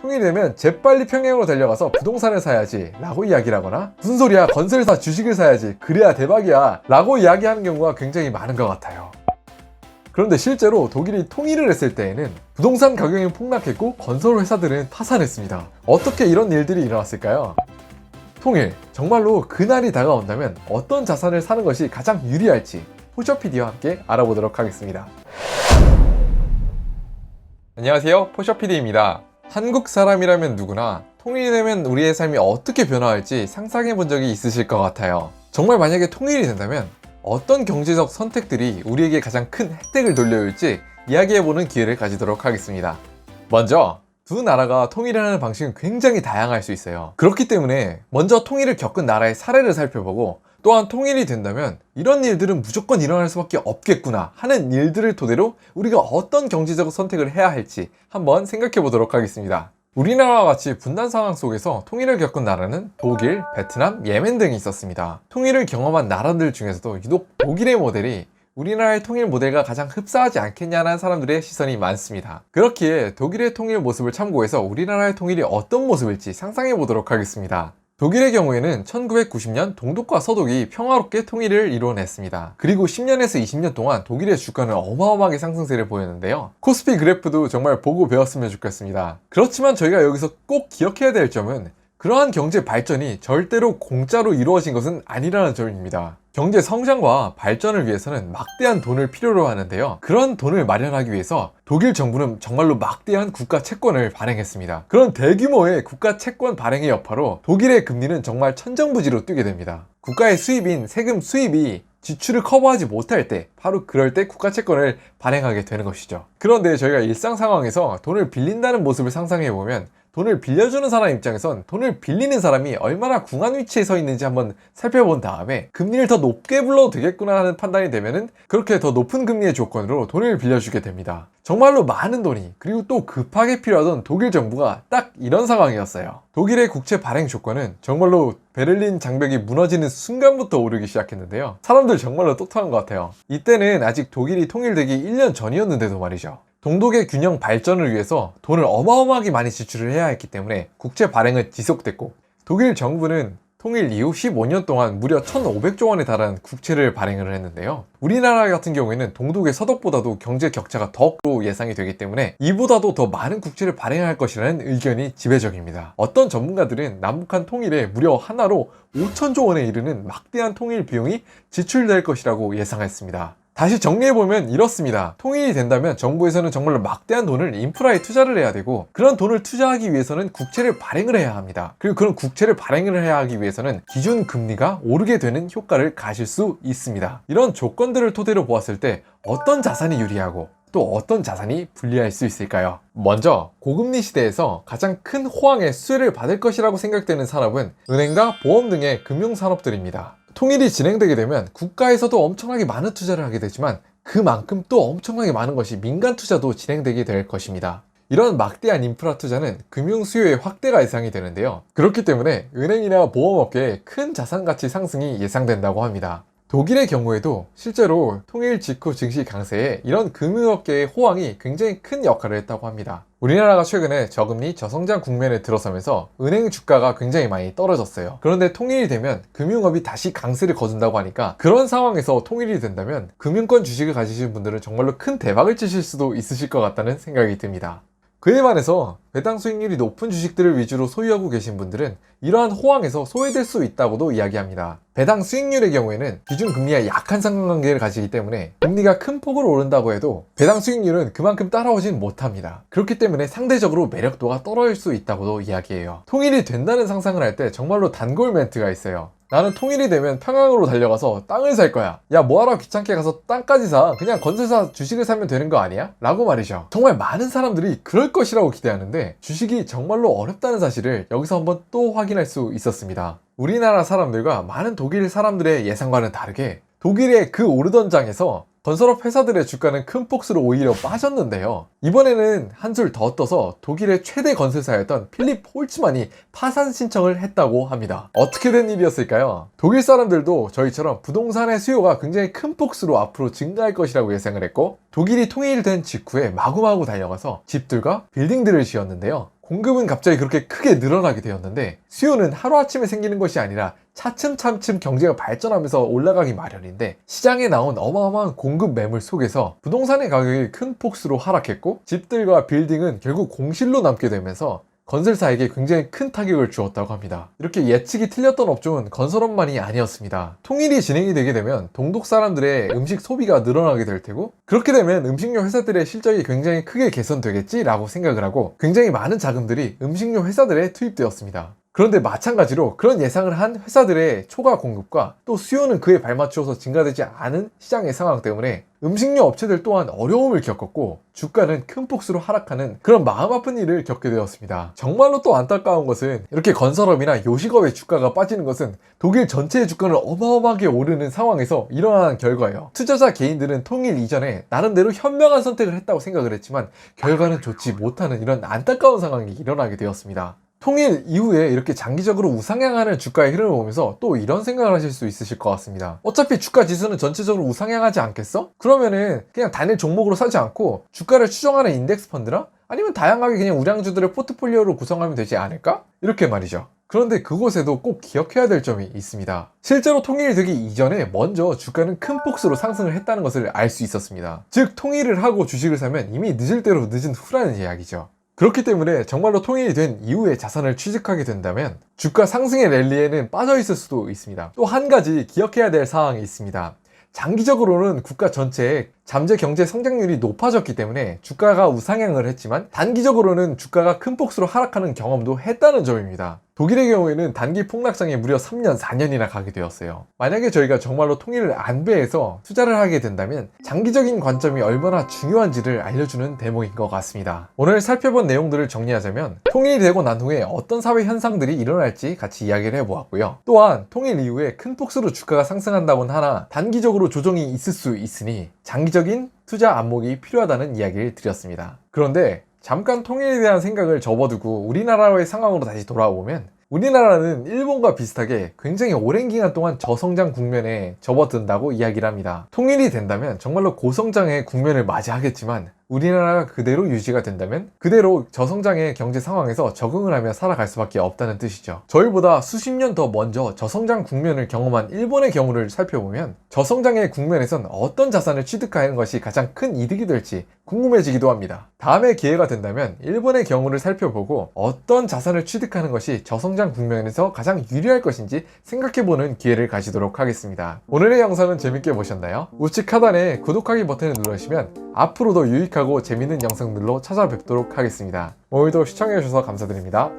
통일이 되면 재빨리 평양으로 달려가서 부동산을 사야지 라고 이야기를 하거나, 무슨 소리야, 건설사 주식을 사야지, 그래야 대박이야 라고 이야기하는 경우가 굉장히 많은 것 같아요. 그런데 실제로 독일이 통일을 했을 때에는 부동산 가격이 폭락했고 건설 회사들은 파산했습니다. 어떻게 이런 일들이 일어났을까요? 통일, 정말로 그날이 다가온다면 어떤 자산을 사는 것이 가장 유리할지 포셔PD와 함께 알아보도록 하겠습니다. 안녕하세요, 포셔PD입니다. 한국 사람이라면 누구나 통일이 되면 우리의 삶이 어떻게 변화할지 상상해 본 적이 있으실 것 같아요. 정말 만약에 통일이 된다면 어떤 경제적 선택들이 우리에게 가장 큰 혜택을 돌려올지 이야기해보는 기회를 가지도록 하겠습니다. 먼저 두 나라가 통일하는 방식은 굉장히 다양할 수 있어요. 그렇기 때문에 먼저 통일을 겪은 나라의 사례를 살펴보고, 또한 통일이 된다면 이런 일들은 무조건 일어날 수밖에 없겠구나 하는 일들을 토대로 우리가 어떤 경제적 선택을 해야 할지 한번 생각해 보도록 하겠습니다. 우리나라와 같이 분단 상황 속에서 통일을 겪은 나라는 독일, 베트남, 예멘 등이 있었습니다. 통일을 경험한 나라들 중에서도 유독 독일의 모델이 우리나라의 통일 모델과 가장 흡사하지 않겠냐는 사람들의 시선이 많습니다. 그렇기에 독일의 통일 모습을 참고해서 우리나라의 통일이 어떤 모습일지 상상해 보도록 하겠습니다. 독일의 경우에는 1990년 동독과 서독이 평화롭게 통일을 이뤄냈습니다. 그리고 10년에서 20년 동안 독일의 주가는 어마어마하게 상승세를 보였는데요. 코스피 그래프도 정말 보고 배웠으면 좋겠습니다. 그렇지만 저희가 여기서 꼭 기억해야 될 점은 그러한 경제 발전이 절대로 공짜로 이루어진 것은 아니라는 점입니다. 경제 성장과 발전을 위해서는 막대한 돈을 필요로 하는데요. 그런 돈을 마련하기 위해서 독일 정부는 정말로 막대한 국가 채권을 발행했습니다. 그런 대규모의 국가 채권 발행의 여파로 독일의 금리는 정말 천정부지로 뛰게 됩니다. 국가의 수입인 세금 수입이 지출을 커버하지 못할 때, 바로 그럴 때 국가 채권을 발행하게 되는 것이죠. 그런데 저희가 일상 상황에서 돈을 빌린다는 모습을 상상해보면 돈을 빌려주는 사람 입장에선 돈을 빌리는 사람이 얼마나 궁한 위치에 서 있는지 한번 살펴본 다음에 금리를 더 높게 불러도 되겠구나 하는 판단이 되면은 그렇게 더 높은 금리의 조건으로 돈을 빌려주게 됩니다. 정말로 많은 돈이, 그리고 또 급하게 필요하던 독일 정부가 딱 이런 상황이었어요. 독일의 국채 발행 조건은 정말로 베를린 장벽이 무너지는 순간부터 오르기 시작했는데요. 사람들 정말로 똑똑한 것 같아요. 이때는 아직 독일이 통일되기 1년 전이었는데도 말이죠. 동독의 균형 발전을 위해서 돈을 어마어마하게 많이 지출을 해야 했기 때문에 국채 발행은 지속됐고, 독일 정부는 통일 이후 15년 동안 무려 1,500조 원에 달하는 국채를 발행을 했는데요. 우리나라 같은 경우에는 동독의 서독보다도 경제 격차가 더욱더 예상이 되기 때문에 이보다도 더 많은 국채를 발행할 것이라는 의견이 지배적입니다. 어떤 전문가들은 남북한 통일에 무려 하나로 5,000조 원에 이르는 막대한 통일 비용이 지출될 것이라고 예상했습니다. 다시 정리해보면 이렇습니다. 통일이 된다면 정부에서는 정말로 막대한 돈을 인프라에 투자를 해야 되고, 그런 돈을 투자하기 위해서는 국채를 발행을 해야 합니다. 그리고 그런 국채를 발행을 해야 하기 위해서는 기준 금리가 오르게 되는 효과를 가질 수 있습니다. 이런 조건들을 토대로 보았을 때 어떤 자산이 유리하고 또 어떤 자산이 불리할 수 있을까요? 먼저 고금리 시대에서 가장 큰 호황의 수혜를 받을 것이라고 생각되는 산업은 은행과 보험 등의 금융산업들입니다. 통일이 진행되게 되면 국가에서도 엄청나게 많은 투자를 하게 되지만 그만큼 또 엄청나게 많은 것이 민간 투자도 진행되게 될 것입니다. 이런 막대한 인프라 투자는 금융 수요의 확대가 예상이 되는데요. 그렇기 때문에 은행이나 보험업계의 큰 자산 가치 상승이 예상된다고 합니다. 독일의 경우에도 실제로 통일 직후 증시 강세에 이런 금융업계의 호황이 굉장히 큰 역할을 했다고 합니다. 우리나라가 최근에 저금리, 저성장 국면에 들어서면서 은행 주가가 굉장히 많이 떨어졌어요. 그런데 통일이 되면 금융업이 다시 강세를 거둔다고 하니까, 그런 상황에서 통일이 된다면 금융권 주식을 가지신 분들은 정말로 큰 대박을 치실 수도 있으실 것 같다는 생각이 듭니다. 그에 반해서 배당 수익률이 높은 주식들을 위주로 소유하고 계신 분들은 이러한 호황에서 소외될 수 있다고도 이야기합니다. 배당 수익률의 경우에는 기준 금리와 약한 상관관계를 가지기 때문에 금리가 큰 폭으로 오른다고 해도 배당 수익률은 그만큼 따라오진 못합니다. 그렇기 때문에 상대적으로 매력도가 떨어질 수 있다고도 이야기해요. 통일이 된다는 상상을 할 때 정말로 단골 멘트가 있어요. 나는 통일이 되면 평양으로 달려가서 땅을 살 거야. 야, 뭐하러 귀찮게 가서 땅까지 사? 그냥 건설사 주식을 사면 되는 거 아니야? 라고 말이죠. 정말 많은 사람들이 그럴 것이라고 기대하는데 주식이 정말로 어렵다는 사실을 여기서 한번 또 확인할 수 있었습니다. 우리나라 사람들과 많은 독일 사람들의 예상과는 다르게 독일의 그 오르던 장에서 건설업 회사들의 주가는 큰 폭으로 오히려 빠졌는데요. 이번에는 한술 더 떠서 독일의 최대 건설사였던 필립 홀츠만이 파산 신청을 했다고 합니다. 어떻게 된 일이었을까요? 독일 사람들도 저희처럼 부동산의 수요가 굉장히 큰 폭으로 앞으로 증가할 것이라고 예상을 했고, 독일이 통일된 직후에 마구마구 달려가서 집들과 빌딩들을 지었는데요. 공급은 갑자기 그렇게 크게 늘어나게 되었는데 수요는 하루아침에 생기는 것이 아니라 차츰차츰 경제가 발전하면서 올라가기 마련인데, 시장에 나온 어마어마한 공급 매물 속에서 부동산의 가격이 큰 폭으로 하락했고 집들과 빌딩은 결국 공실로 남게 되면서 건설사에게 굉장히 큰 타격을 주었다고 합니다. 이렇게 예측이 틀렸던 업종은 건설업만이 아니었습니다. 통일이 진행이 되게 되면 동독 사람들의 음식 소비가 늘어나게 될 테고, 그렇게 되면 음식료 회사들의 실적이 굉장히 크게 개선되겠지라고 생각을 하고 굉장히 많은 자금들이 음식료 회사들에 투입되었습니다. 그런데 마찬가지로 그런 예상을 한 회사들의 초과 공급과 또 수요는 그에 발맞추어서 증가되지 않은 시장의 상황 때문에 음식료 업체들 또한 어려움을 겪었고 주가는 큰 폭으로 하락하는 그런 마음 아픈 일을 겪게 되었습니다. 정말로 또 안타까운 것은 이렇게 건설업이나 요식업의 주가가 빠지는 것은 독일 전체의 주가는 어마어마하게 오르는 상황에서 일어난 결과예요. 투자자 개인들은 통일 이전에 나름대로 현명한 선택을 했다고 생각을 했지만 결과는 좋지 못하는 이런 안타까운 상황이 일어나게 되었습니다. 통일 이후에 이렇게 장기적으로 우상향하는 주가의 흐름을 보면서 또 이런 생각을 하실 수 있으실 것 같습니다. 어차피 주가 지수는 전체적으로 우상향하지 않겠어? 그러면은 그냥 단일 종목으로 사지 않고 주가를 추정하는 인덱스 펀드나 아니면 다양하게 그냥 우량주들을 포트폴리오로 구성하면 되지 않을까? 이렇게 말이죠. 그런데 그곳에도 꼭 기억해야 될 점이 있습니다. 실제로 통일이 되기 이전에 먼저 주가는 큰 폭으로 상승을 했다는 것을 알 수 있었습니다. 즉 통일을 하고 주식을 사면 이미 늦을 대로 늦은 후라는 이야기죠. 그렇기 때문에 정말로 통일이 된 이후에 자산을 취득하게 된다면 주가 상승의 랠리에는 빠져 있을 수도 있습니다. 또 한 가지 기억해야 될 사항이 있습니다. 장기적으로는 국가 전체의 잠재 경제 성장률이 높아졌기 때문에 주가가 우상향을 했지만 단기적으로는 주가가 큰 폭으로 하락하는 경험도 했다는 점입니다. 독일의 경우에는 단기 폭락장에 무려 3년, 4년이나 가게 되었어요. 만약에 저희가 정말로 통일을 안배해서 투자를 하게 된다면 장기적인 관점이 얼마나 중요한지를 알려주는 대목인 것 같습니다. 오늘 살펴본 내용들을 정리하자면 통일이 되고 난 후에 어떤 사회 현상들이 일어날지 같이 이야기를 해보았고요. 또한 통일 이후에 큰 폭으로 주가가 상승한다곤 하나 단기적으로 조정이 있을 수 있으니 장기적인 투자 안목이 필요하다는 이야기를 드렸습니다. 그런데 잠깐 통일에 대한 생각을 접어두고 우리나라의 상황으로 다시 돌아오면 우리나라는 일본과 비슷하게 굉장히 오랜 기간 동안 저성장 국면에 접어든다고 이야기를 합니다. 통일이 된다면 정말로 고성장의 국면을 맞이하겠지만 우리나라가 그대로 유지가 된다면 그대로 저성장의 경제 상황에서 적응을 하며 살아갈 수밖에 없다는 뜻이죠. 저희보다 수십 년 더 먼저 저성장 국면을 경험한 일본의 경우를 살펴보면 저성장의 국면에선 어떤 자산을 취득하는 것이 가장 큰 이득이 될지 궁금해지기도 합니다. 다음에 기회가 된다면 일본의 경우를 살펴보고 어떤 자산을 취득하는 것이 저성장 국면에서 가장 유리할 것인지 생각해보는 기회를 가지도록 하겠습니다. 오늘의 영상은 재밌게 보셨나요? 우측 하단에 구독하기 버튼을 누르시면 앞으로도 유익하고 재밌는 영상들로 찾아뵙도록 하겠습니다. 오늘도 시청해주셔서 감사드립니다.